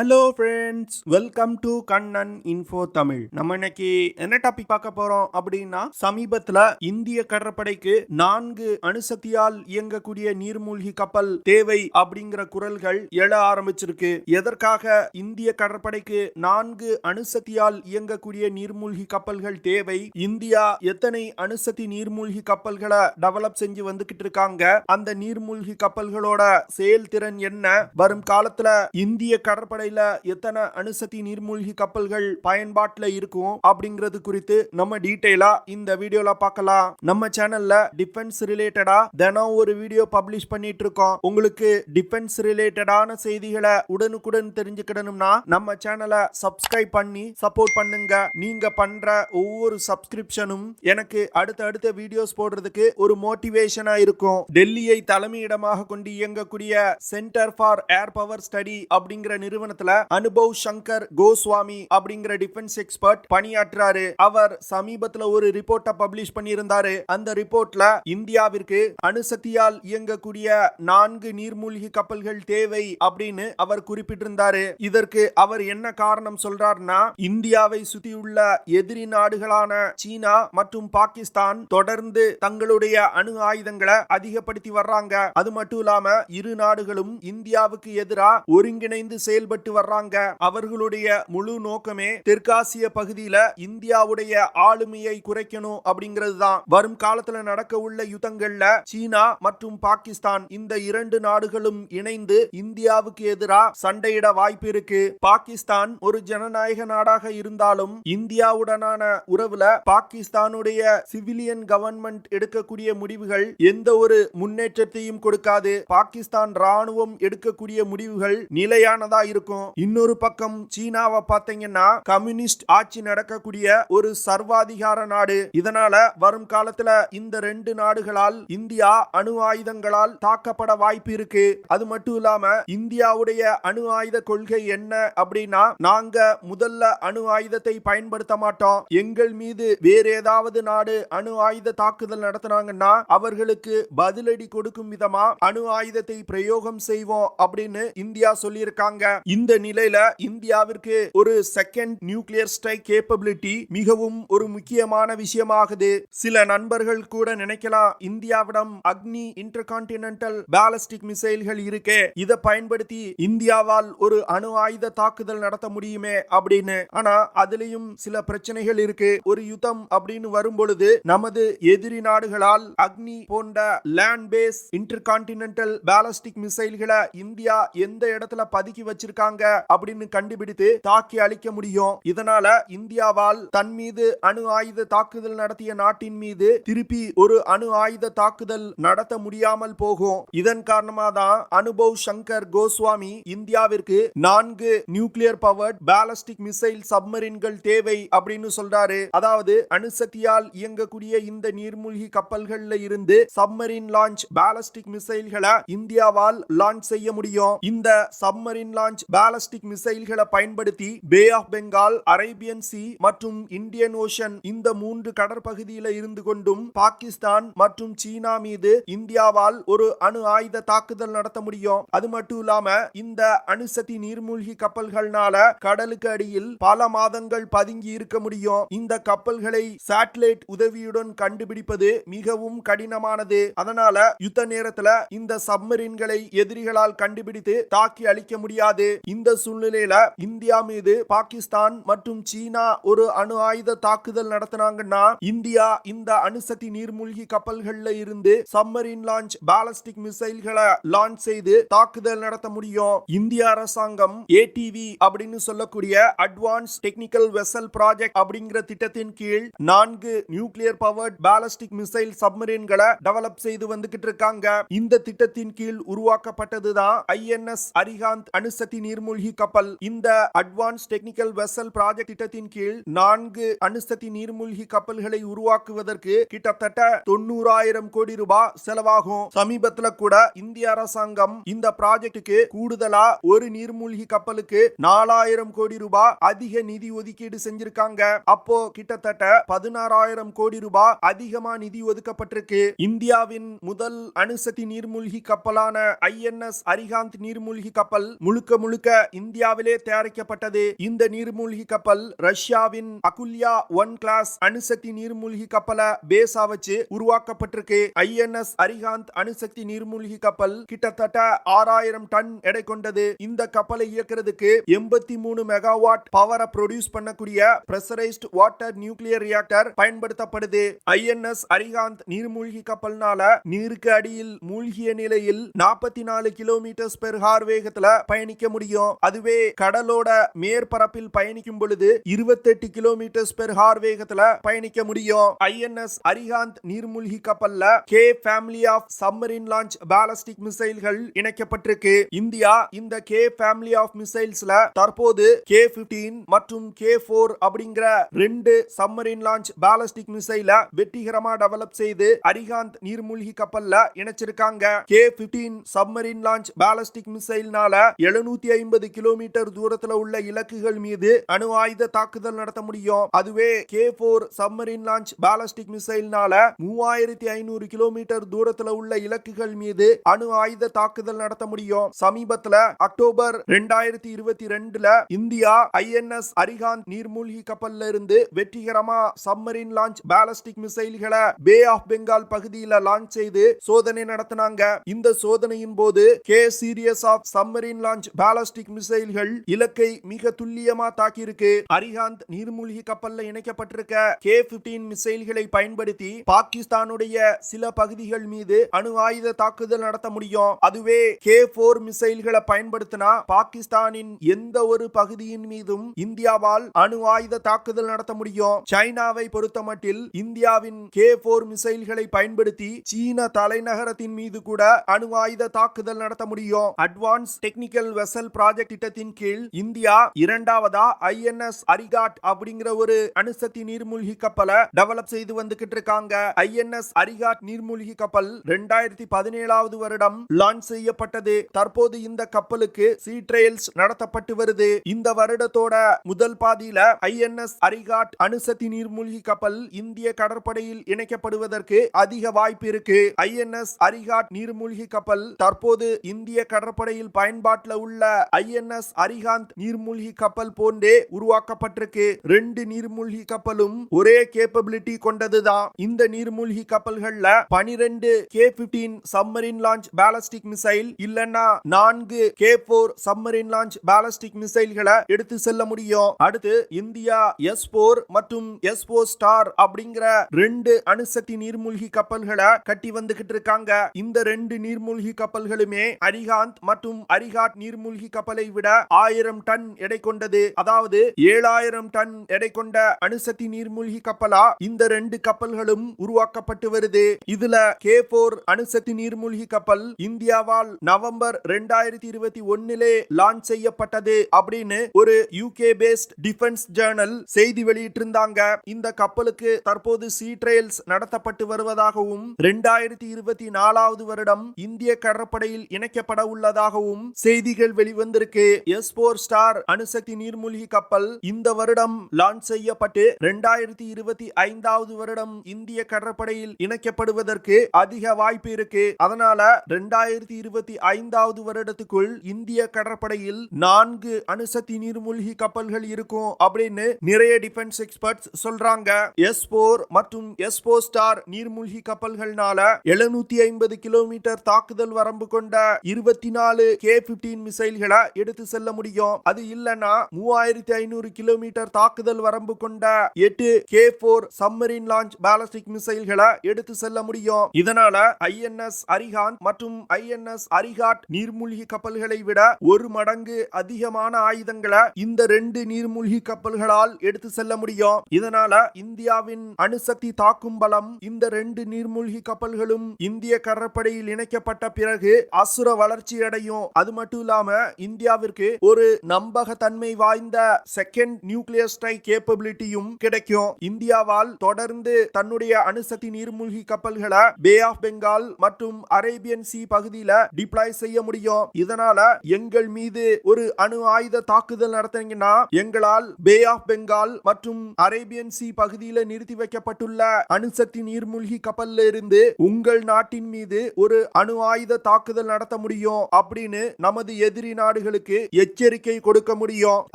Hello friends, welcome to Kannan info Tamil. நம்ம இன்னைக்கு என்ன டாபிக் பார்க்க போறோம் அப்படின்னா, சமீபத்துல இந்திய கடற்படைக்கு 4 அணுசக்தியால் இயங்கக்கூடிய நீர்மூழ்கி கப்பல் தேவை அப்படிங்கிற குரல்கள் எழ ஆரம்பிச்சிருக்கு. எதற்காக இந்திய கடற்படைக்கு 4 அணுசக்தியால் இயங்கக்கூடிய நீர்மூழ்கி கப்பல்கள் தேவை? இந்தியா எத்தனை அணுசக்தி நீர்மூழ்கி கப்பல்களை டெவலப் செஞ்சு வந்துகிட்டு இருக்காங்க? அந்த நீர்மூழ்கி கப்பல்களோட செயல்திறன் என்ன? வரும் காலத்துல இந்திய கடற்படை எத்தனை அணுசக்தி நீர்மூழ்கி கப்பல்கள் பயன்பாட்டுல இருக்கும் அப்படிங்கிறது குறித்து நம்ம டீடைலா இந்த வீடியோல பார்க்கலாம். நம்ம சேனல்ல டிஃபென்ஸ் ரிலேட்டடா தினம் ஒரு வீடியோ பப்ளிஷ் பண்ணிட்டு இருக்கோம். உங்களுக்கு டிஃபென்ஸ் ரிலேட்டடான செய்திகளை உடனுக்குடன் தெரிஞ்சுக்கிடணும்னா நம்ம சேனலை சப்ஸ்கிரைப் பண்ணி சப்போர்ட் பண்ணுங்க. நீங்க பண்ற ஒவ்வொரு சப்ஸ்கிரிப்ஷனும் எனக்கு அடுத்த வீடியோஸ் போடுறதுக்கு ஒரு மோட்டிவேஷனா இருக்கும். டெல்லியை தலைமையிடமாக கொண்டு இயங்கக்கூடிய centre for air power study அப்படிங்கிற நிறுவனத்துல அனுபவ் சங்கர் கோஸ்வாமி அப்படிங்கிற டிஃபென்ஸ் எக்ஸ்பர்ட் பணியாற்றாரு. அவர் சமீபத்துல ஒரு ரிப்போர்ட்டை பப்ளிஷ் பண்ணியிருந்தாரு. அந்த ரிப்போர்ட்ல இந்தியாவிற்கு அணுசக்தியால் இயங்கக்கூடிய 4 நீர்மூழ்கி கப்பல்கள் தேவை அப்படின்னு அவர் குறிப்பிட்டிருந்தாரு. இதற்கு அவர் என்ன காரணம் சொல்றாருன்னா, இந்தியாவை சுற்றியுள்ள எதிரி நாடுகளான சீனா மற்றும் பாகிஸ்தான் தொடர்ந்து தங்களுடைய அணு ஆயுதங்களை அதிகப்படுத்தி வர்றாங்க. அது மட்டும் இல்லாம இரு நாடுகளும் இந்தியாவுக்கு எதிராக ஒருங்கிணைந்து செயல்பட்டு வர்றாங்க. அவர்களுடைய முழு நோக்கமே தெற்காசிய பகுதியில இந்தியாவுடைய ஆளுமையை குறைக்கணும் அப்படிங்கிறது தான். வரும் காலத்துல நடக்க உள்ள யுத்தங்கள்ல சீனா மற்றும் பாகிஸ்தான் இந்த 2 நாடுகளும் இணைந்து இந்தியாவுக்கு எதிராக சண்டையிட வாய்ப்பு இருக்கு. பாகிஸ்தான் ஒரு ஜனநாயக நாடாக இருந்தாலும் இந்தியாவுடனான உறவுல பாகிஸ்தானுடைய சிவிலியன் கவர்மெண்ட் எடுக்கக்கூடிய முடிவுகள் எந்த ஒரு முன்னேற்றத்தையும் கொடுக்காது. பாகிஸ்தான் ராணுவம் எடுக்கக்கூடிய முடிவுகள் நிலையானதா இருக்கும். இன்னொரு பக்கம் சீனாவை பார்த்தீங்கன்னா கம்யூனிஸ்ட் ஆட்சி நடக்கக்கூடிய ஒரு சர்வாதிகார நாடு. இதனால வரும் காலத்துல இந்த 2 நாடுகளால் இந்தியா அணு ஆயுதங்களால் தாக்கப்பட வாய்ப்பு இருக்கு. அது மட்டும் இல்லாம இந்தியாவுடைய அணு ஆயுத கொள்கை என்ன அப்படின்னா, நாங்க முதல்ல அணு ஆயுதத்தை பயன்படுத்த மாட்டோம். எங்கள் மீது வேற ஏதாவது நாடு அணு ஆயுத தாக்குதல் நடத்தினாங்கன்னா அவர்களுக்கு பதிலடி கொடுக்கும் விதமா அணு ஆயுதத்தை பிரயோகம் செய்வோம் அப்படின்னு இந்தியா சொல்லியிருக்காங்க. இந்த நிலையில இந்தியாவிற்கு ஒரு செகண்ட் நியூக்ளியர் ஸ்ட்ரைக் கேப்பபிலிட்டி மிகவும் ஒரு முக்கியமான விஷயமாகுது. சில நண்பர்கள் கூட நினைக்கலாம், இந்தியாவிடம் அக்னி இன்டர்கான்டினென்டல் பாலிஸ்டிக் மிசைல்கள் இருக்கே, இதை பயன்படுத்தி இந்தியாவால் ஒரு அணு ஆயுத தாக்குதல் நடத்த முடியுமே அப்படின்னு. ஆனா அதுலயும் சில பிரச்சனைகள் இருக்கு. ஒரு யுத்தம் அப்படின்னு வரும் பொழுது நமது எதிரி நாடுகளால் அக்னி போன்ற லேண்ட் பேஸ் இன்டர்கான்டினென்டல் பாலிஸ்டிக் மிசைல்களை இந்தியா எந்த இடத்துல பதுக்கி வச்சிருக்காங்க அப்படின்னு கண்டுபிடித்து தாக்கி அழிக்க முடியும். இதனால இந்தியாவால் தன் மீது அணு ஆயுத தாக்குதல் நடத்திய நாட்டின் மீது திருப்பி ஒரு அணு ஆயுத தாக்குதல் நடத்த முடியாமல் போகும். இதன் காரணமாக தான் அனுபவ் சங்கர் கோஸ்வாமி இந்தியாவிற்கு 4 நியூக்ளியர் பவர்ட் பாலிஸ்டிக் மிசைல் சப்மரீன்கள் தேவை அப்படின்னு சொல்றாரு. அதாவது அணுசக்தியால் இயங்கக்கூடிய இந்த நீர்மூழ்கி கப்பல்கள்ல இருந்து சப்மரீன் லான்ச் பாலிஸ்டிக் மிசைல்களை இந்தியாவால் லான்ச் செய்ய முடியும். இந்த சப்மரீன் லான்ச் பாலிஸ்டிக் மிசைல்களை பயன்படுத்தி பே ஆஃப் பெங்கால், அரேபியன் சி மற்றும் இந்தியன் ஓஷன் இந்த 3 கடற்பகுதியில இருந்து கொண்டும் பாகிஸ்தான் மற்றும் சீனா மீது இந்தியாவால் ஒரு அணு ஆயுத தாக்குதல் நடத்த முடியும். அது மட்டும் இல்லாம இந்த அணுசக்தி நீர்மூழ்கி கப்பல்கள்னால கடலுக்கு அடியில் பல மாதங்கள் பதுங்கி இருக்க முடியும். இந்த கப்பல்களை சேட்டலைட் உதவியுடன் கண்டுபிடிப்பது மிகவும் கடினமானது. அதனால யுத்த நேரத்துல இந்த சப்மரீன்களை எதிரிகளால் கண்டுபிடித்து தாக்கி அழிக்க முடியாது. இந்த சூழ்நிலையில இந்தியா மீது பாகிஸ்தான் மற்றும் சீனா ஒரு அணு ஆயுத தாக்குதல் நடத்தினாங்கன்னா இந்தியா இந்த அணுசக்தி நீர்மூழ்கி கப்பல்கள்ல இருந்து சப்மரீன் லான்ச் பாலிஸ்டிக் மிசைல்களை லான்ச் செய்து தாக்குதல் நடத்த முடியும். இந்திய அரசாங்கம் ஏடிவி அப்படின்னு சொல்லக்கூடிய அட்வான்ஸ் டெக்னிக்கல் வெசல் ப்ராஜெக்ட் அப்படிங்கிற திட்டத்தின் கீழ் 4 நியூக்ளியர் பவர்ட் பாலிஸ்டிக் மிசைல் சப்மரீன்களை டெவலப் செய்து வந்துகிட்டு இருக்காங்க. இந்த திட்டத்தின் கீழ் உருவாக்கப்பட்டதுதான் INS அரிஹாந்த் அணுசக்தி நீர்மூழ்கி கப்பல். இந்த அட்வான்ஸ் டெக்னிக்கல் வெசல் ப்ராஜெக்ட் திட்டத்தின் கீழ் 4 அணுசக்தி நீர்மூழ்கி கப்பல்களை உருவாக்குவதற்கு கிட்டத்தட்ட 90,000 கோடி ரூபாய் செலவாகும். சமீபத்துல கூட இந்திய அரசாங்கம் இந்த ப்ராஜெக்டுக்கு கூடுதலா ஒரு நீர்மூழ்கி கப்பலுக்கு 4,000 கோடி ரூபாய் அதிக நிதி ஒதுக்கீடு செஞ்சிருக்காங்க. அப்போ கிட்டத்தட்ட 16,000 கோடி ரூபாய் அதிகமா நிதி ஒதுக்கப்பட்டிருக்கு. இந்தியாவின் முதல் அணுசக்தி நீர்மூழ்கி கப்பலான INS அரிஹாந்த் நீர்மூழ்கி கப்பல் முழுக்க முழுக்க இந்தியாவிலே தயாரிக்கப்பட்டது. இந்த நீர்மூழ்கி கப்பல் ரஷ்யாவின் அகுல்யா 1 கிளாஸ் அணுசக்தி நீர்மூழ்கி கப்பலை பேஸா வச்சு உருவாக்கப்பட்டிருக்கு. INS அரிகாந்த் அணுசக்தி நீர்மூழ்கி கப்பல் கிட்டத்தட்ட 6000 டன் எடை கொண்டது. இந்த கப்பலை இயக்குறதுக்கு 83 மெகாவாட் பவரை ப்ரொடியூஸ் பண்ணக்கூடிய பிரஷரைஸ்ட் water nuclear reactor பயன்படுத்தப்படுது. INS Arihant நீர்மூழ்கி கப்பல்னால நீருக்கு அடியில் மூழ்கிய நிலையில் 44 கிலோமீட்டர் பெர் ஹார் வேகத்துல பயணிக்க முடியும். அதுவே கடலோட மேற்பரப்பில் பயணிக்கும் பொழுது 28 கிலோமீட்டர் பெர் ஹார் வேகத்துல பயணிக்க முடியும். INS அரிகாந்த் நீர்மூழ்கி கப்பல்ல K family of submarine launch ballistic மிசைல்கள் இணைக்கப்பட்டிருக்கு. இந்தியா இந்த K ஃபேமிலி ஆஃப் மிசைல்ஸ்ல தற்போது K-15 மற்றும் K-4 அப்படிங்கிற 2 சப்மரீன் லான்ச் பாலிஸ்டிக் மிசைல வெற்றிகரமா டெவலப் செய்து அரிகாந்த் நீர்மூழ்கி கப்பல்ல இணைச்சிருக்காங்க. K-15 சப்மரீன் லான்ச் பாலிஸ்டிக் மிசைல்னால 750 கிலோமீட்டர் தூரத்துல உள்ள இலக்குகள் மீது அணு ஆயுத தாக்குதல் நடத்த முடியும். அதுவே K-4 சப்மரீன் லான்ச் பாலிஸ்டிக் மிசைல்னால 3500 கிலோமீட்டர் தூரத்துல உள்ள இலக்குகள் மீது அணு ஆயுத தாக்குதல் நடத்த முடியும். சமீபத்துல அக்டோபர் 2022ல இந்தியா INS அரிகாந்த் நீர்மூழ்கி கப்பல்ல இருந்து வெற்றிகரமா சப்மரீன் லான்ச் பாலிஸ்டிக் மிசைல்களை பே ஆஃப் பெங்கால் பகுதியில் லான்ச் செய்து சோதனை நடத்தினாங்க. இந்த சோதனையின் போது K series of submarine launch ballistic மிசைல்கள் இலக்கை மிக துல்லியமா தாக்கியிருக்கு. அரிகாந்த் நீர்மூழ்கி கப்பல்ல இணைக்கப்பட்டிருக்க K-15 மிசைல்களை பயன்படுத்தி பாகிஸ்தானுடைய சில பகுதிகள் மீது அணு ஆயுத தாக்குதல் நடத்த முடியும். அதுவே K-4 மிசைல்களை பயன்படுத்தினா பாகிஸ்தானின் எந்த ஒரு பகுதியின் மீதும் இந்தியாவால் அணு ஆயுத தாக்குதல் நடத்த முடியும். சைனாவை பொறுத்தமட்டில் இந்தியாவின் K-4 மிசைல்களை பயன்படுத்தி சீன தலைநகரத்தின் மீது கூட அணு ஆயுத தாக்குதல் நடத்த முடியும். அட்வான்ஸ் டெக்னிக்கல் வெசல் ப்ராஜெக்ட் திட்டத்தின் கீழ் இந்தியா இரண்டாவதா INS அரிகாட் அப்படிங்கிற ஒரு அணுசக்தி நீர்மூழ்கி கப்பலை டெவலப் செய்து வந்துகிட்டு இருக்காங்க. INS அரிகாட் நீர்மூழ்கி கப்பல் 2017 வருடம் லான்ச் செய்யப்பட்டது. தற்போது இந்த கப்பலுக்கு சீ ட்ரையல்ஸ் நடத்தப்பட்டு வருது. இந்த வருடத்தோட முதல் பாதியில INS அரிகாட் அணுசக்தி நீர்மூழ்கி கப்பல் இந்திய கடற்படையில் இணைக்கப்படுவதற்கு அதிக வாய்ப்பு இருக்கு. INS அரிகாட் நீர்மூழ்கி கப்பல் தற்போது இந்திய கடற்படையில் பயன்பாட்டில் உள்ள INS அரிகாந்த் நீர்மூழ்கி கப்பல் போன்றே உருவாக்கப்பட்டிருக்கு. 2 நீர்மூழ்கி கப்பலும் ஒரே கேப்பபிலிட்டி கொண்டதுதான். இந்த நீர்மூழ்கி கப்பல்கள்ல 12 K-15 submarine launch ballistic missile இல்லனா 4 K-4 சப்மரீன் லான்ச் பாலிஸ்டிக் மிசைல்களை எடுத்து செல்ல முடியும். அடுத்து இந்தியா S-4 மற்றும் S-4 ஸ்டார் அப்படிங்கிற 2 அணுசக்தி நீர்மூழ்கி கப்பல்களை கட்டி வந்துகிட்டு இருக்காங்க. இந்த 2 நீர்மூழ்கி கப்பல்களுமே அரிகாந்த் மற்றும் அரிகாட் நீர்மூழ்கி கப்பலை விட 1000 டன் எடை கொண்டது. அதாவது 7000 டன் எடை கொண்ட அணுசக்தி நீர்மூழ்கி கப்பலா இந்த 2 கப்பல்களும் உருவாக்கப்பட்டு வருது. இதுல K-4 அணுசக்தி நீர்மூழ்கி கப்பல் இந்தியாவால் நவம்பர் 2021 லான்ச் செய்யப்பட்டது அப்படின்னு ஒரு UK பேஸ்ட் டிஃபென்ஸ் ஜர்னல் செய்தி வெளியிட்டிருந்தாங்க. இந்த கப்பலுக்கு தற்போது சீ ட்ரையல்ஸ் நடத்தப்பட்டு வருவதாகவும் 2024 வருடம் இந்திய கடற்படையில் இணைக்கப்பட உள்ளதாகவும் செய்திகள் வெளிவந்திருக்கு. S-4 ஸ்டார் அணுசக்தி நீர்மூழ்கி கப்பல் இந்த வருடம் லான்ச் செய்யப்பட்டு 2025 வருடம் இந்திய கடற்படையில் இணைக்கப்படுவதற்கு அதிக வாய்ப்பு இருக்கு. அதனால 2025 வருடத்துக்குள் இந்திய கடற்படையில் 4 அணுசக்தி நீர்மூழ்கி கப்பல்கள் இருக்கும் அப்படின்னு நிறைய டிஃபென்ஸ் எக்ஸ்பர்ட்ஸ் சொல்றாங்க. S-4 மற்றும் S-4 ஸ்டார் நீர்மூழ்கி கப்பல்கள்னால 750 கிலோமீட்டர் தாக்குதல் வரம்பு கொண்ட 24 K-15 மிசைல்களை எடுத்து செல்ல முடியும். அது இல்லனா 3500 கிலோமீட்டர் தாக்குதல் வரம்பு கொண்ட 8 K-4 சப்மரீன் லான்ச் பாலிஸ்டிக் மிசைல்களை எடுத்து செல்ல முடியும். இதனால INS அரிகாந்த் மற்றும் INS அரிகாட் நீர்மூழ்கி கப்பல்களை விட 1 மடங்கு அதிகமான ஆயுதங்களை இந்த 2 நீர்மூழ்கி கப்பல்களால் எடுத்து செல்ல முடியும். இதனால இந்தியாவின் அணுசக்தி தாக்கும் பலம் இந்த 2 நீர்மூழ்கி கப்பல்களும் இந்திய கடற்படையில் இணைக்கப்பட்ட பிறகு அசுர வளர்ச்சி அடையும். அது மட்டும் இல்லாம இந்தியாவிற்கு ஒரு நம்பகத்தன்மை வாய்ந்த செகண்ட் நியூக்ளியர் ஸ்ட்ரைக் கேப்பபிலிட்டியும் கிடைக்கும். இந்தியாவால் தொடர்ந்து தன்னுடைய அணுசக்தி நீர்மூழ்கி கப்பல்களை பே ஆஃப் பெங்கால் மற்றும் அரேபியன் சி பகுதியில டிப்ளாய் செய்ய முடியும். இதனால எங்கள் மீது ஒரு அணு ஆயுத தாக்குதல் நடத்தினீங்கன்னா எங்களால் பே ஆஃப் பெங்கால் மற்றும் அரேபியன் சி பகுதியில் நிறுத்தி வைக்கப்பட்டுள்ள அணுசக்தி நீர்மூழ்கி கப்பல்ல இருந்து உங்கள் நாட்டின் மீது ஒரு அணு ஆயுத தாக்குதல் நடத்த முடியும் அப்படின்னு நமது எதிரி நாடு நாடுகளுக்கு எச்சரிக்கை கொடுக்க முடியும்.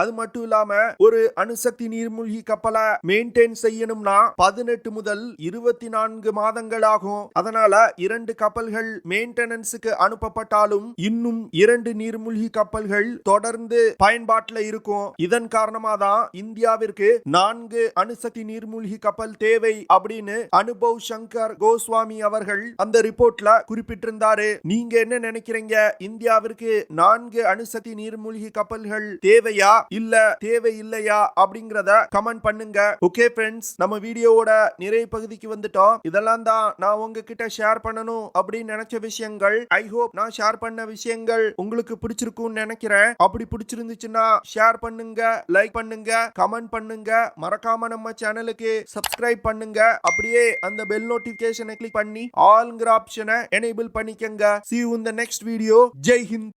அது மட்டும் இல்லாம ஒரு அணுசக்தி நீர்மூழ்கி கப்பலை மெயின்டைன் செய்யணும்னா 18 முதல் 24 மாதங்கள் ஆகும். அதனால 2 கப்பல்கள் மெயின்டெனன்ஸுக்கு அனுப்பப்பட்டாலும் இன்னும் 2 நீர்மூழ்கி கப்பல்கள் தொடர்ந்து பயன்பாட்டில் இருக்கும். இதன் காரணமா தான் இந்தியாவிற்கு 4 அணுசக்தி நீர்மூழ்கி கப்பல் தேவை அப்படின்னு அனுபவ் சங்கர் கோஸ்வாமி அவர்கள் அந்த ரிப்போர்ட்ல குறிப்பிட்டிருந்தாரு. நீங்க என்ன நினைக்கிறீங்க? இந்தியாவிற்கு 4 அணுசக்தி நீர்மூழ்கி கப்பல்கள் தேவையா இல்ல தேவையில்லையா அப்படிங்கறத கமெண்ட் பண்ணுங்க. ஓகே ஃப்ரெண்ட்ஸ், நம்ம வீடியோவோட நிறைய பகுதிக்கு வந்துட்டோம். இதெல்லாம் தான் நான் உங்ககிட்ட ஷேர் பண்ணணும் அப்படின்னு நினைச்ச விஷயங்கள். ஐ ஹோப் நான் ஷேர் பண்ண விஷயங்கள் உங்களுக்கு பிடிச்சிருக்கும்னு நினைக்கிறேன். அப்படி பிடிச்சிருந்துச்சுன்னா ஷேர் பண்ணுங்க, லைக் பண்ணுங்க, கமெண்ட் பண்ணுங்க. மறக்காம நம்ம சேனலுக்கு சப்ஸ்கிரைப் பண்ணுங்க. அப்படியே அந்த பெல் நோட்டிபிகேஷனை கிளிக் பண்ணி ஆல்ங்கிற ஆப்ஷனை எனேபிள் பண்ணிக்கங்க. See you in the next video. Jai Hind.